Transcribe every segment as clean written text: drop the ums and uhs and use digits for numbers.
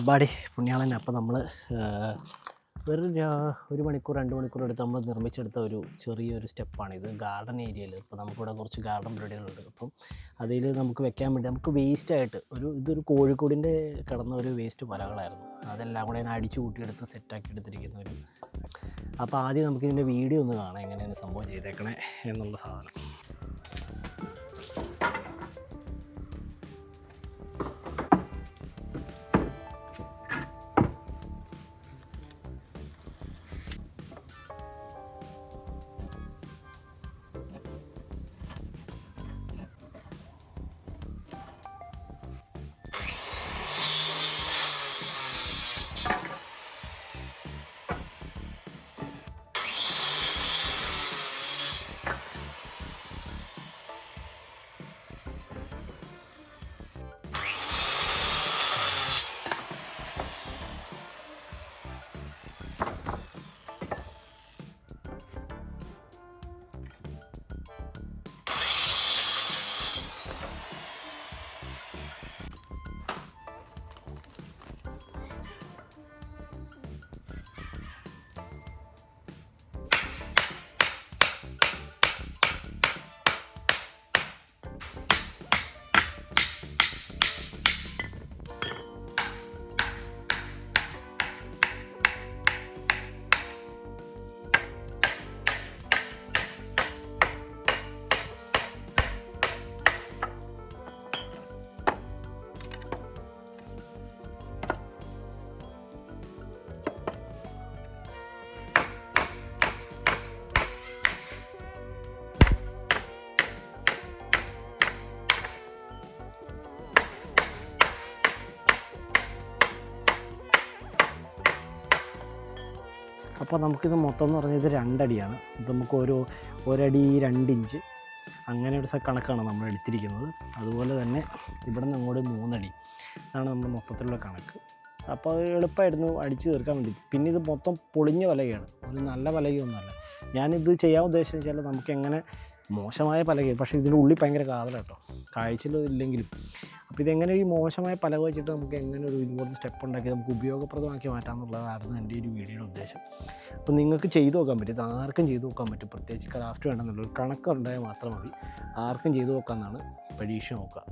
ബാടി പുണ്യാളൻ. അപ്പോൾ നമ്മൾ വെറും 1 മണിക്കൂർ 2 മണിക്കൂർ എടുത്ത് നമ്മൾ നിർമ്മിച്ചെടുത്ത ഒരു ചെറിയൊരു സ്റ്റെപ്പാണിത്. ഗാർഡൻ ഏരിയയിൽ ഇപ്പോൾ നമുക്കിവിടെ കുറച്ച് ഗാർഡൻ പരിപാടികളുണ്ട്. അപ്പം അതിൽ നമുക്ക് വെക്കാൻ വേണ്ടി നമുക്ക് വേസ്റ്റായിട്ട് ഇതൊരു കോഴിക്കോടിൻ്റെ കിടന്ന ഒരു വേസ്റ്റ് മലകളായിരുന്നു. അതെല്ലാം കൂടെ ഞാൻ അടിച്ചു കൂട്ടിയെടുത്ത് സെറ്റാക്കി എടുത്തിരിക്കുന്ന ഒരു. അപ്പോൾ ആദ്യം നമുക്കിതിൻ്റെ വീഡിയോ ഒന്ന് കാണാം, എങ്ങനെയാണ് സംഭവം ചെയ്തേക്കണേ എന്നുള്ള സാധനം. അപ്പോൾ നമുക്കിത് മൊത്തം എന്ന് പറഞ്ഞത് 2 അടിയാണ്. ഇത് നമുക്ക് ഒരടി 2 ഇഞ്ച് അങ്ങനെ ഒരു കണക്കാണ് നമ്മൾ എടുത്തിരിക്കുന്നത്. അതുപോലെ തന്നെ ഇവിടെ നിന്ന് അങ്ങോട്ട് 3 അടി ആണ് നമ്മുടെ മൊത്തത്തിലുള്ള കണക്ക്. അപ്പോൾ അത് എളുപ്പമായിരുന്നു അടിച്ച് തീർക്കാൻ വേണ്ടി. പിന്നെ ഇത് മൊത്തം പൊളിഞ്ഞ പലകയാണ്, ഒരു നല്ല പലകയൊന്നുമല്ല. ഞാനിത് ചെയ്യാൻ ഉദ്ദേശിച്ചത് വെച്ചാൽ നമുക്കെങ്ങനെ മോശമായ പലകയാണ്, പക്ഷേ ഇതിൻ്റെ ഉള്ളിൽ ഭയങ്കര കാതല കേട്ടോ, കാഴ്ചയില്ലെങ്കിലും. അപ്പോൾ ഇതെങ്ങനെ ഈ മോശമായ പലക വെച്ചിട്ട് നമുക്ക് എങ്ങനെ ഇതുപോലത്തെ സ്റ്റെപ്പ് ഉണ്ടാക്കി നമുക്ക് ഉപയോഗപ്രദമാക്കി മാറ്റാമെന്നുള്ളതായിരുന്നു എൻ്റെ ഒരു വീഡിയോയുടെ ഉദ്ദേശം. അപ്പോൾ നിങ്ങൾക്ക് ചെയ്തു നോക്കാൻ പറ്റും, ഇത് ആർക്കും ചെയ്തു നോക്കാൻ പറ്റും. പ്രത്യേകിച്ച് ക്രാഫ്റ്റ് വേണമെന്നുള്ളൊരു കണക്കുണ്ടായാൽ മാത്രം മതി, ആർക്കും ചെയ്തു നോക്കാമെന്നാണ്. പരീക്ഷ നോക്കുക.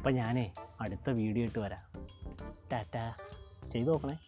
അപ്പം ഞാനേ അടുത്ത വീഡിയോ ഇട്ട് വരാം. ടാറ്റാ. ചെയ്ത് നോക്കണേ.